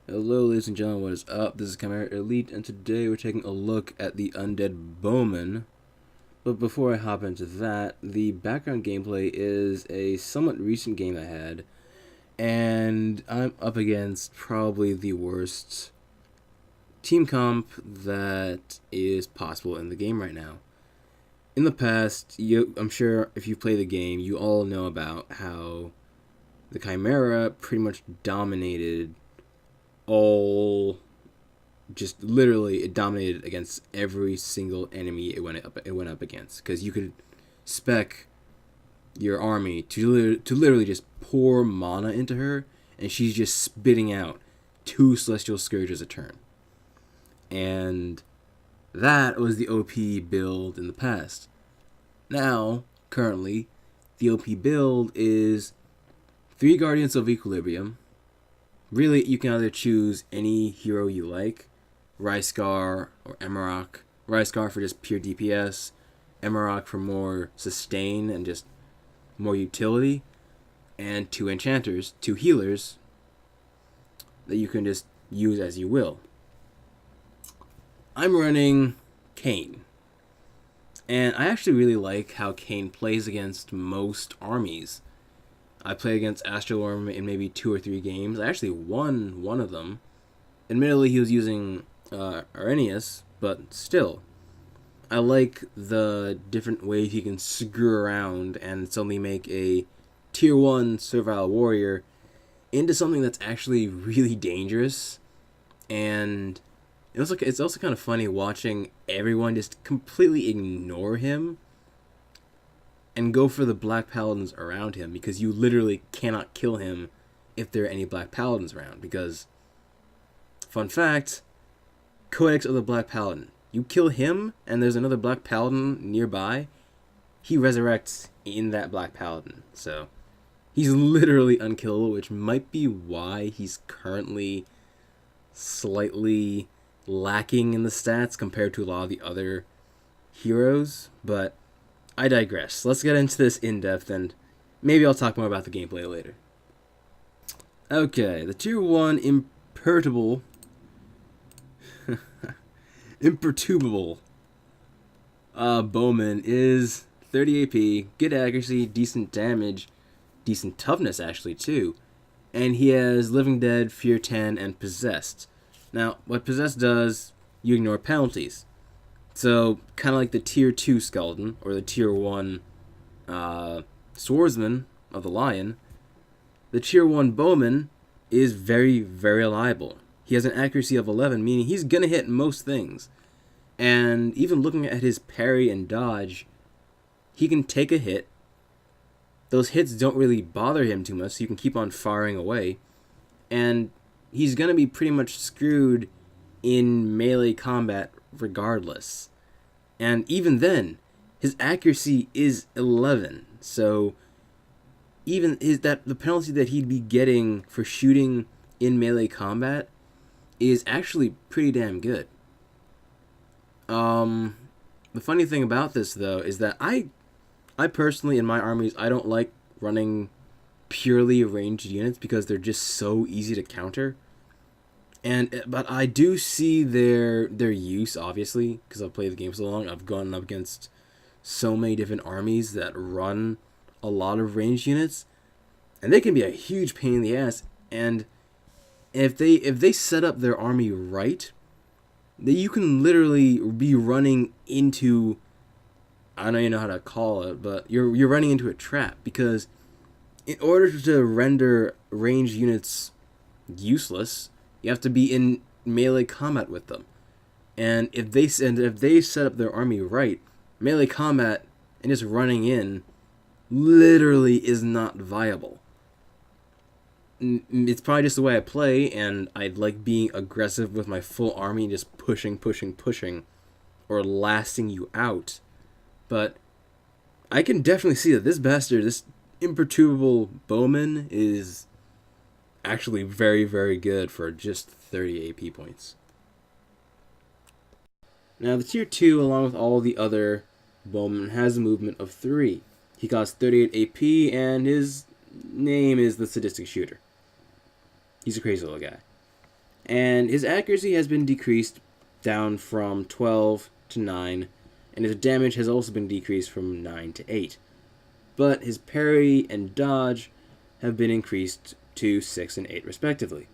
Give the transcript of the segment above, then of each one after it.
Hello ladies and gentlemen, what is up? This is Chimera Elite, and today we're taking a look at the Undead Bowman. But before I hop into that, the background gameplay is a somewhat recent game I had, and I'm up against probably the worst team comp that is possible in the game right now. In the past, I'm sure if you play the game, you all know about how the Chimera pretty much dominated all just literally it dominated against every single enemy it went up against, because you could spec your army to literally just pour mana into her, and she's just spitting out two celestial scourges a turn. And that was the OP build in the past. Now, currently, the OP build is 3 Guardians of Equilibrium. Really, you can either choose any hero you like, Ryscar or Emerok. Ryscar for just pure DPS, Emerok for more sustain and just more utility, and 2 enchanters, 2 healers that you can just use as you will. I'm running Kayn, and I actually really like how Kayn plays against most armies. I played against Astrolorm in maybe 2 or 3 games. I actually won one of them. Admittedly, he was using Arrhenius, but still. I like the different ways he can screw around and suddenly make a tier 1 servile warrior into something that's actually really dangerous. And it's also kind of funny watching everyone just completely ignore him and go for the Black Paladins around him, because you literally cannot kill him if there are any Black Paladins around. Because, fun fact, Codex of the Black Paladin. You kill him, and there's another Black Paladin nearby, he resurrects in that Black Paladin. So, he's literally unkillable, which might be why he's currently slightly lacking in the stats compared to a lot of the other heroes. But I digress. Let's get into this in depth, and maybe I'll talk more about the gameplay later. Okay, the tier 1 imperturbable imperturbable bowman is 30 AP, good accuracy, decent damage, decent toughness actually too, and he has Living Dead, Fear 10, and Possessed. Now, what Possessed does, you ignore penalties. So, kind of like the tier 2 Skeleton, or the tier 1 Swordsman of the Lion, the tier 1 Bowman is very, very reliable. He has an accuracy of 11, meaning he's going to hit most things. And even looking at his parry and dodge, he can take a hit. Those hits don't really bother him too much, so you can keep on firing away. And he's going to be pretty much screwed in melee combat regardless. And even then, his accuracy is 11. So even the penalty that he'd be getting for shooting in melee combat is actually pretty damn good. The funny thing about this though is that I personally, in my armies, I don't like running purely ranged units because they're just so easy to counter. But I do see their use, obviously, because I've played the game so long. I've gone up against so many different armies that run a lot of ranged units, and they can be a huge pain in the ass. And if they set up their army right, that you can literally be running into, I don't even know how to call it, but you're running into a trap, because in order to render ranged units useless, you have to be in melee combat with them. And if they set up their army right, melee combat and just running in literally is not viable. It's probably just the way I play, and I like being aggressive with my full army and just pushing, or lasting you out. But I can definitely see that this imperturbable bowman, is actually very, very good for just 30 AP points. Now, the tier 2, along with all the other bowmen, has a movement of 3. He costs 38 AP, and his name is the Sadistic Shooter. He's a crazy little guy. And his accuracy has been decreased down from 12 to 9, and his damage has also been decreased from 9 to 8. But his parry and dodge have been increased to 6 and 8 respectively.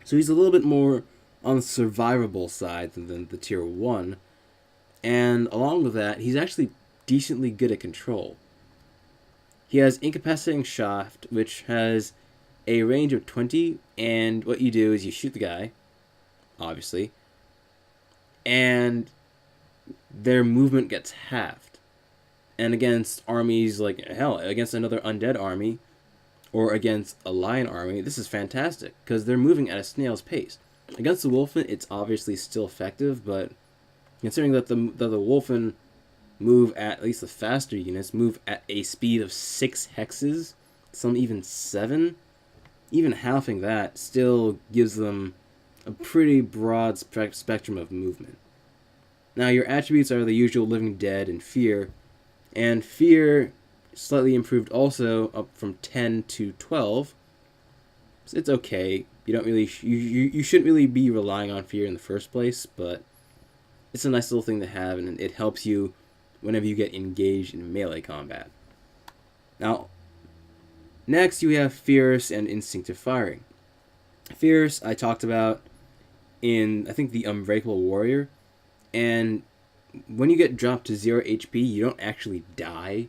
So he's a little bit more on the survivable side than the tier 1, and along with that, he's actually decently good at control. He has Incapacitating Shaft, which has a range of 20, and what you do is you shoot the guy, obviously, and their movement gets halved. And against armies like, hell, against another undead army, or against a lion army, this is fantastic, because they're moving at a snail's pace. Against the wolfen, it's obviously still effective, but considering that the wolfen move at least the faster units, move at a speed of 6 hexes, some even 7, even halving that still gives them a pretty broad spectrum of movement. Now, your attributes are the usual Living Dead and Fear, and Fear slightly improved also, up from 10 to 12. So it's okay. You don't really you shouldn't really be relying on Fear in the first place, but it's a nice little thing to have, and it helps you whenever you get engaged in melee combat. Now, next you have Fierce and Instinctive Firing. Fierce I talked about in, I think, the Unbreakable Warrior, and when you get dropped to 0 HP, you don't actually die.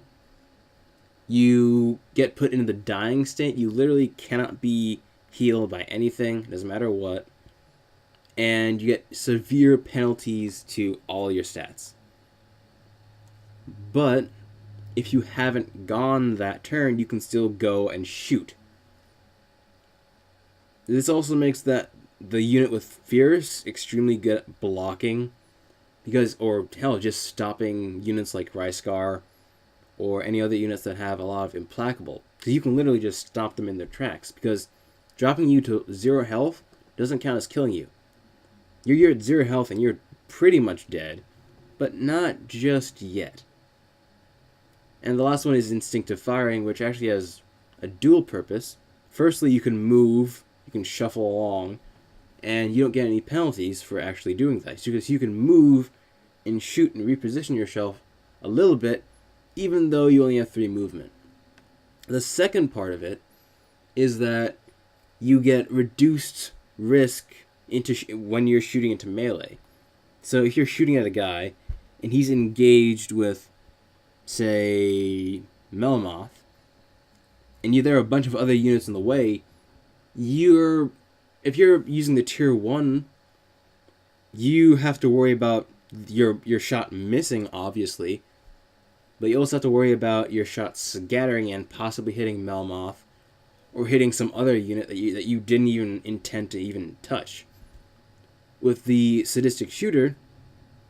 You get put into the dying state. You literally cannot be healed by anything, doesn't matter what, and you get severe penalties to all your stats. But if you haven't gone that turn, you can still go and shoot. This also makes that the unit with Fierce extremely good at blocking, because, or hell, just stopping units like Ryscar or any other units that have a lot of Implacable, because you can literally just stop them in their tracks, because dropping you to 0 health doesn't count as killing you. You're at 0 health and you're pretty much dead, but not just yet. And the last one is Instinctive Firing, which actually has a dual purpose. Firstly, you can move, you can shuffle along, and you don't get any penalties for actually doing that. Because you can move and shoot and reposition yourself a little bit, even though you only have 3 movement. The second part of it is that you get reduced risk when you're shooting into melee. So if you're shooting at a guy and he's engaged with, say, Melmoth, and there are a bunch of other units in the way, if you're using the tier 1, you have to worry about your shot missing, obviously, but you also have to worry about your shot scattering and possibly hitting Melmoth, or hitting some other unit that you didn't even intend to even touch. With the Sadistic Shooter,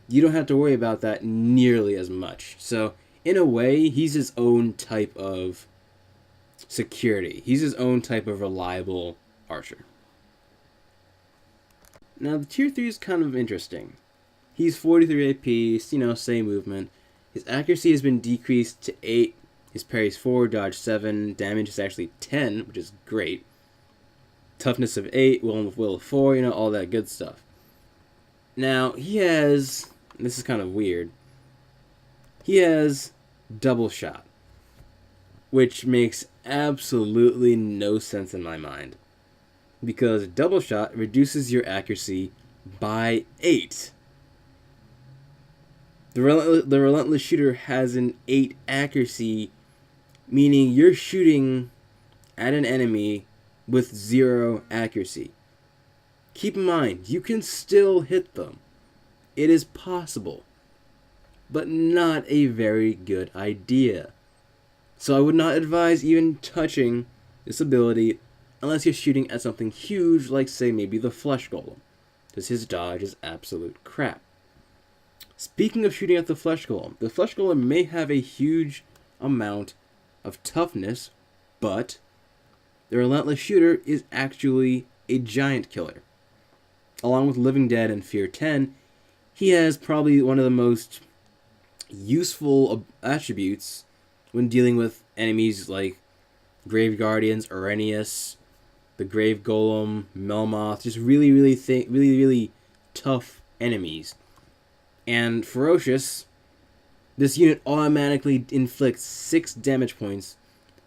you don't have to worry about that nearly as much. So, in a way, he's his own type of security. He's his own type of reliable archer. Now, the tier 3 is kind of interesting. He's 43 AP, same movement. His accuracy has been decreased to 8. His parry's 4, dodge 7, damage is actually 10, which is great. Toughness of 8, will of 4, all that good stuff. Now, he has, this is kind of weird, he has double shot, which makes absolutely no sense in my mind. Because double shot reduces your accuracy by 8. The Relentless Shooter has an 8 accuracy, meaning you're shooting at an enemy with 0 accuracy. Keep in mind, you can still hit them. It is possible, but not a very good idea. So I would not advise even touching this ability unless you're shooting at something huge, like, say, maybe the Flesh Golem, because his dodge is absolute crap. Speaking of shooting at the Flesh Golem may have a huge amount of toughness, but the Relentless Shooter is actually a giant killer. Along with Living Dead and Fear 10, he has probably one of the most useful attributes when dealing with enemies like Grave Guardians, Arrhenius, the Grave Golem, Melmoth, just really tough enemies. And Ferocious, this unit automatically inflicts 6 damage points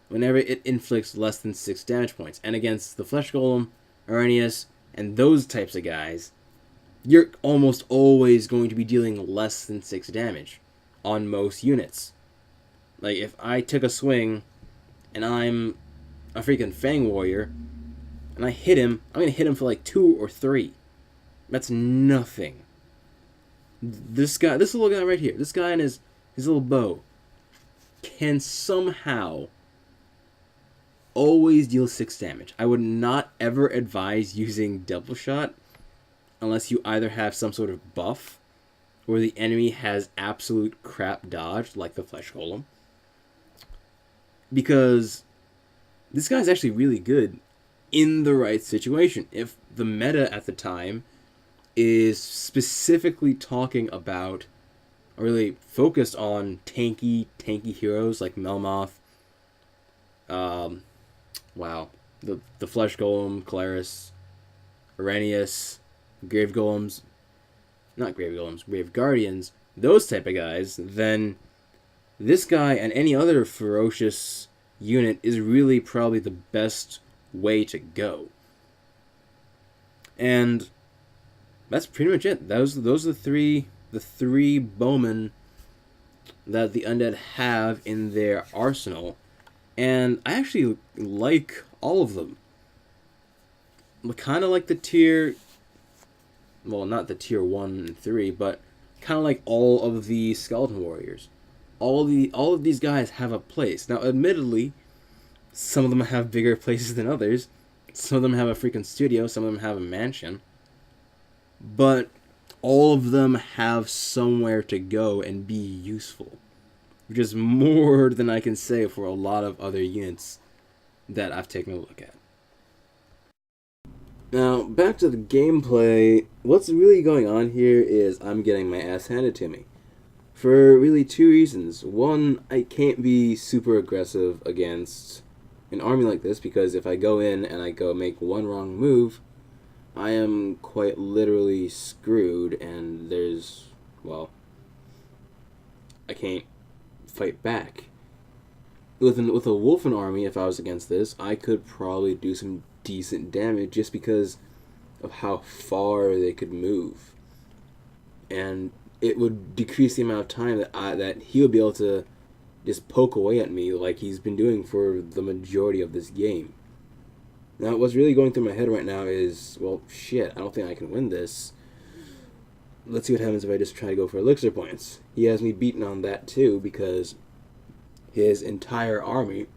whenever it inflicts less than 6 damage points. And against the Flesh Golem, Arrhenius, and those types of guys, you're almost always going to be dealing less than 6 damage on most units. Like, if I took a swing and I'm a freaking Fang Warrior and I hit him, I'm going to hit him for like 2 or 3. That's nothing. This little guy right here, this guy and his little bow can somehow always deal 6 damage. I would not ever advise using double shot unless you either have some sort of buff or the enemy has absolute crap dodge like the Flesh Golem. Because this guy's actually really good in the right situation. If the meta at the time is specifically talking about, or really focused on tanky heroes like Melmoth, the Flesh Golem, Calaris, Arrhenius, Grave Golems, not Grave Golems, Grave Guardians, those type of guys, then this guy and any other Ferocious unit is really probably the best way to go. And that's pretty much it. Those are the three bowmen that the Undead have in their arsenal. And I actually like all of them. Kind of like the tier... Well, not the tier 1 and 3, but kind of like all of the Skeleton Warriors. All of these guys have a place. Now, admittedly, some of them have bigger places than others. Some of them have a freaking studio. Some of them have a mansion. But all of them have somewhere to go and be useful. Which is more than I can say for a lot of other units that I've taken a look at. Now, back to the gameplay. What's really going on here is I'm getting my ass handed to me. For really 2 reasons. One, I can't be super aggressive against an army like this, because if I go in and I go make one wrong move, I am quite literally screwed, and there's, well, I can't fight back. With a Wolfen army, if I was against this, I could probably do some decent damage just because of how far they could move. And it would decrease the amount of time that he would be able to just poke away at me like he's been doing for the majority of this game. Now, what's really going through my head right now is, well, shit, I don't think I can win this. Let's see what happens if I just try to go for elixir points. He has me beaten on that too, because his entire army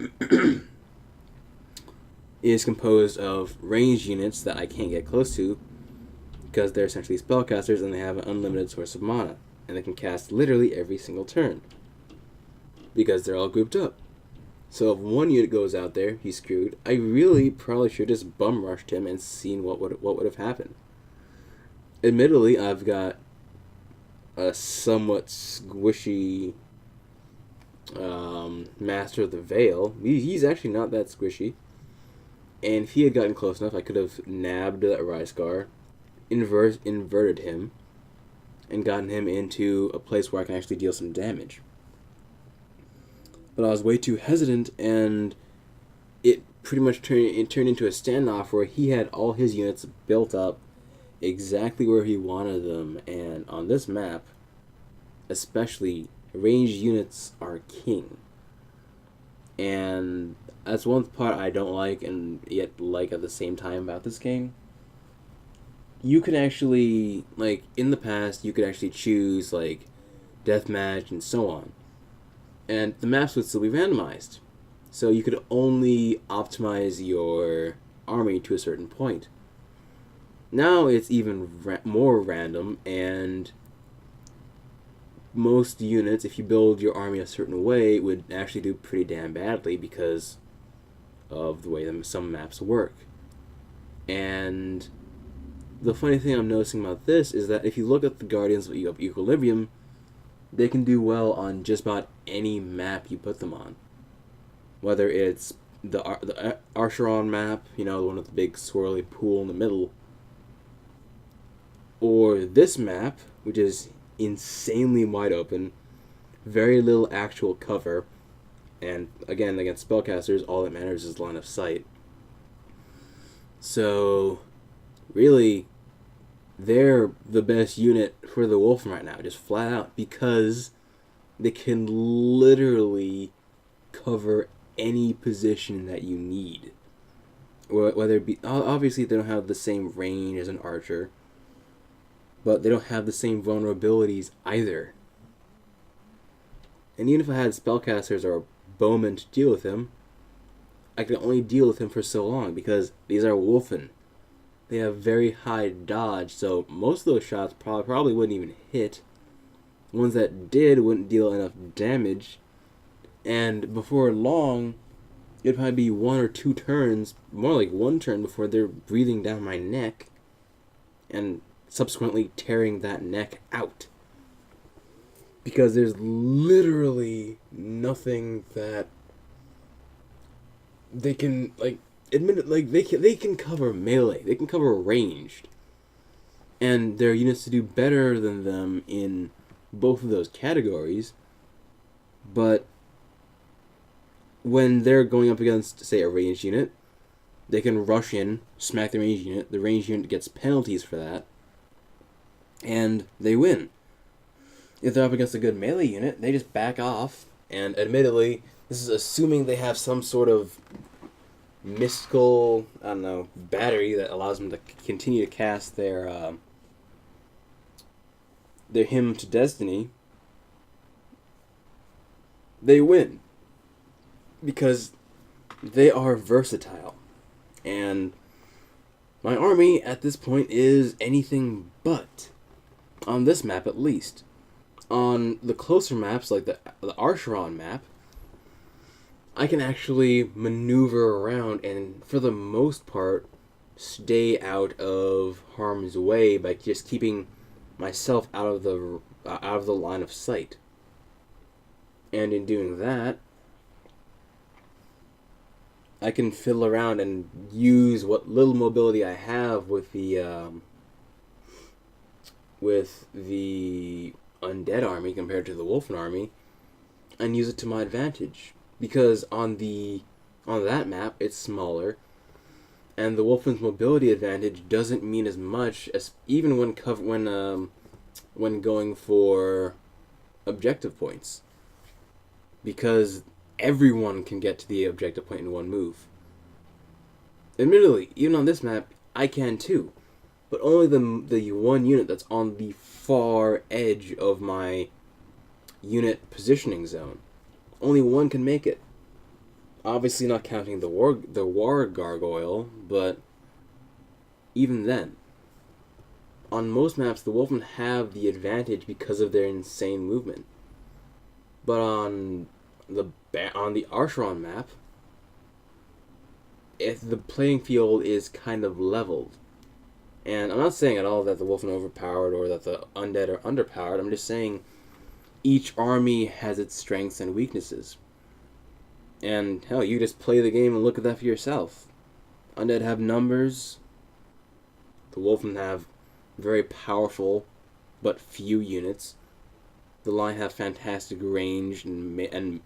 is composed of ranged units that I can't get close to, because they're essentially spellcasters and they have an unlimited source of mana, and they can cast literally every single turn, because they're all grouped up. So if one unit goes out there, he's screwed. I really probably should have just bum rushed him and seen what would have happened. Admittedly, I've got a somewhat squishy Master of the Veil. He's actually not that squishy. And if he had gotten close enough, I could have nabbed that Ryscar, inverted him, and gotten him into a place where I can actually deal some damage. But I was way too hesitant, and it pretty much turned into a standoff where he had all his units built up exactly where he wanted them. And on this map, especially, ranged units are king. And that's one part I don't like and yet like at the same time about this game. You could actually, like, in the past, you could actually choose, like, deathmatch and so on. And the maps would still be randomized. So you could only optimize your army to a certain point. Now it's even more random, and most units, if you build your army a certain way, would actually do pretty damn badly because of the way some maps work. And the funny thing I'm noticing about this is that if you look at the Guardians of Equilibrium, they can do well on just about any map you put them on. Whether it's the Archeron map, you know, the one with the big swirly pool in the middle, or this map, which is insanely wide open, very little actual cover, and again, against spellcasters, all that matters is line of sight. So, really, they're the best unit for the Wolfen right now, just flat out, because they can literally cover any position that you need. Whether it be, obviously they don't have the same range as an archer, but they don't have the same vulnerabilities either. And even if I had spellcasters or bowmen to deal with him, I can only deal with him for so long, because these are Wolfen. They have very high dodge, so most of those shots probably wouldn't even hit. The ones that did wouldn't deal enough damage, and before long, it'd probably be 1 or 2 turns, more like 1 turn, before they're breathing down my neck, and subsequently tearing that neck out. Because there's literally nothing that they can, like, admit it, like, they can cover melee, they can cover ranged, and there are units to do better than them in both of those categories, but when they're going up against, say, a ranged unit, they can rush in, smack the ranged unit gets penalties for that, and they win. If they're up against a good melee unit, they just back off, and admittedly, this is assuming they have some sort of mystical, I don't know, battery that allows them to continue to cast their Hymn to Destiny. They win. Because they are versatile. And my army at this point is anything but. On this map at least. On the closer maps, like the Archeron map, I can actually maneuver around and, for the most part, stay out of harm's way by just keeping myself out of the line of sight. And in doing that, I can fiddle around and use what little mobility I have with the Undead army compared to the Wolfen army, and use it to my advantage. Because on that map, it's smaller, and the Wolfen's mobility advantage doesn't mean as much as even when going for objective points, because everyone can get to the objective point in one move. Admittedly, even on this map, I can too, but only the one unit that's on the far edge of my unit positioning zone. Only one can make it. Obviously not counting the war gargoyle, but even then. On most maps, the Wolfen have the advantage because of their insane movement. But on the Archeron map, if the playing field is kind of leveled. And I'm not saying at all that the Wolfen are overpowered or that the Undead are underpowered. I'm just saying each army has its strengths and weaknesses. And hell, you just play the game and look at that for yourself. Undead have numbers. The Wolfen have very powerful but few units. The Line have fantastic range and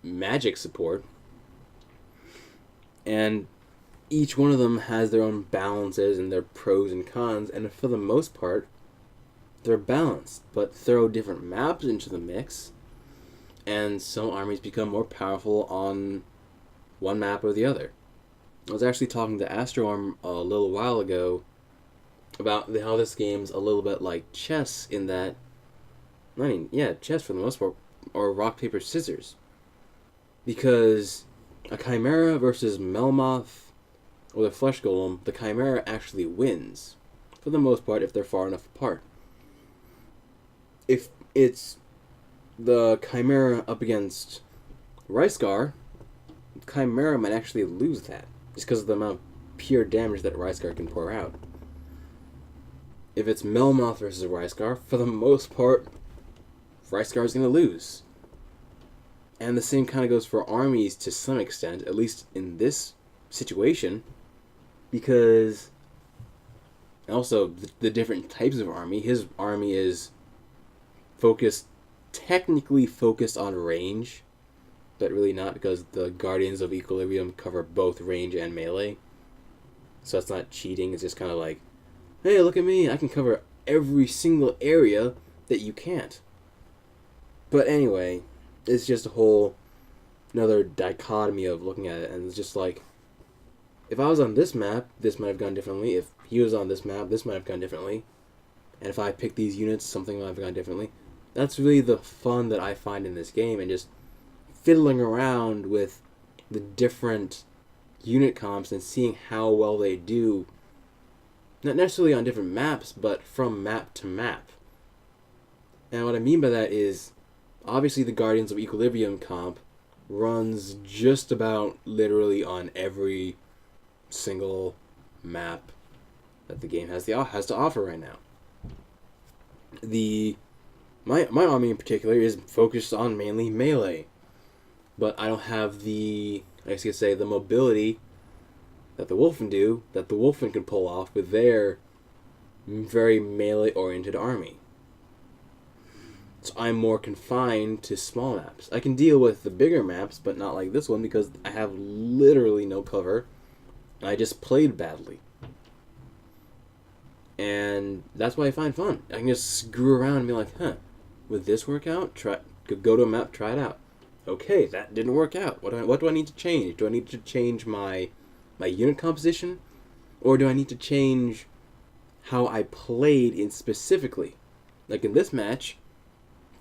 magic support. And each one of them has their own balances and their pros and cons, and for the most part, they're balanced. But throw different maps into the mix, and some armies become more powerful on one map or the other. I was actually talking to Astroarm a little while ago about how this game's a little bit like chess in that, I mean, yeah, chess for the most part, or rock, paper, scissors. Because a Chimera versus Melmoth or the Flesh Golem, the Chimera actually wins, for the most part, if they're far enough apart. If it's the Chimera up against Rysgar, Chimera might actually lose that, just because of the amount of pure damage that Rysgar can pour out. If it's Melmoth versus Rysgar, for the most part, Rysgar is going to lose. And the same kind of goes for armies to some extent, at least in this situation, because also the different types of army. His army is technically focused on range, but really not, because the Guardians of Equilibrium cover both range and melee. So it's not cheating, it's just kind of like, hey, look at me, I can cover every single area that you can't. But anyway, it's just another dichotomy of looking at it, and it's just like, if I was on this map, this might have gone differently. If he was on this map, this might have gone differently. And if I picked these units, something might have gone differently. That's really the fun that I find in this game, and just fiddling around with the different unit comps and seeing how well they do, not necessarily on different maps, but from map to map. And what I mean by that is, obviously the Guardians of Equilibrium comp runs just about literally on every single map that the game has to offer right now. My army in particular is focused on mainly melee, but I don't have the mobility that the Wolfen do, that the Wolfen can pull off with their very melee-oriented army. So I'm more confined to small maps. I can deal with the bigger maps, but not like this one, because I have literally no cover, and I just played badly. And that's what I find fun. I can just screw around and be like, would this work out? Go to a map, try it out. Okay, that didn't work out. What do I need to change? Do I need to change my unit composition? Or do I need to change how I played in specifically? Like in this match,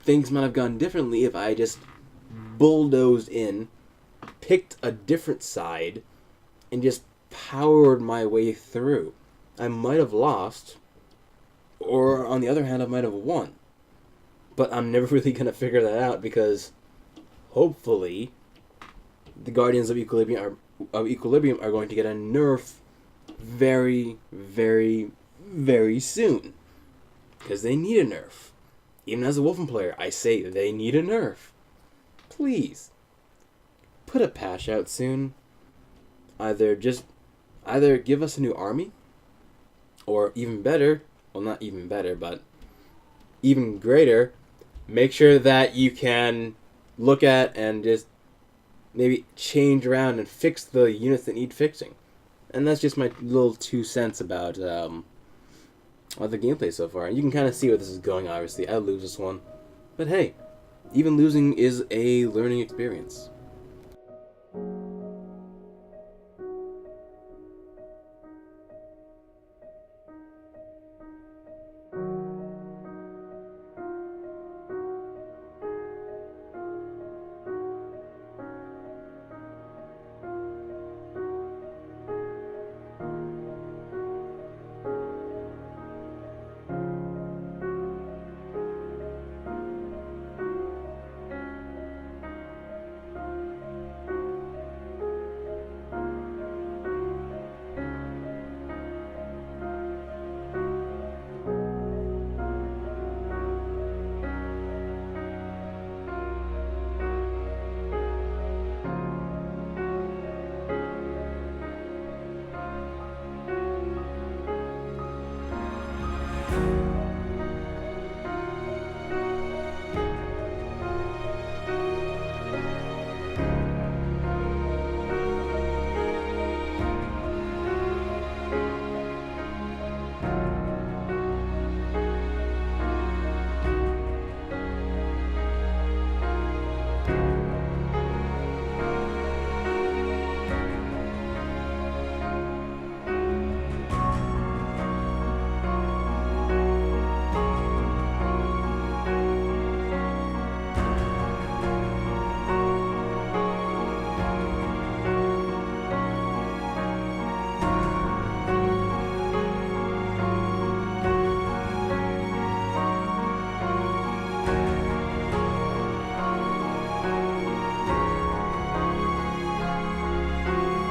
things might have gone differently if I just bulldozed in, picked a different side, and just powered my way through. I might have lost, or on the other hand, I might have won. But I'm never really going to figure that out, because hopefully the Guardians of Equilibrium are going to get a nerf very, very, very soon. Because they need a nerf. Even as a Wolfen player, I say they need a nerf. Please, put a patch out soon. Either give us a new army, or even better, well, not even better, but even greater, make sure that you can look at and just maybe change around and fix the units that need fixing. And that's just my little 2 cents about the gameplay so far. You can kind of see where this is going, obviously. I lose this one. But hey, even losing is a learning experience.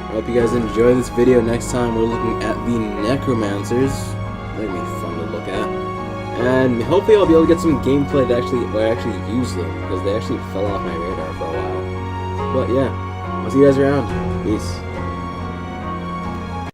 I hope you guys enjoy this video. Next time we're looking at the Necromancers. That'll be fun to look at. And hopefully I'll be able to get some gameplay that where I actually use them, because they actually fell off my radar for a while. But yeah, I'll see you guys around. Peace.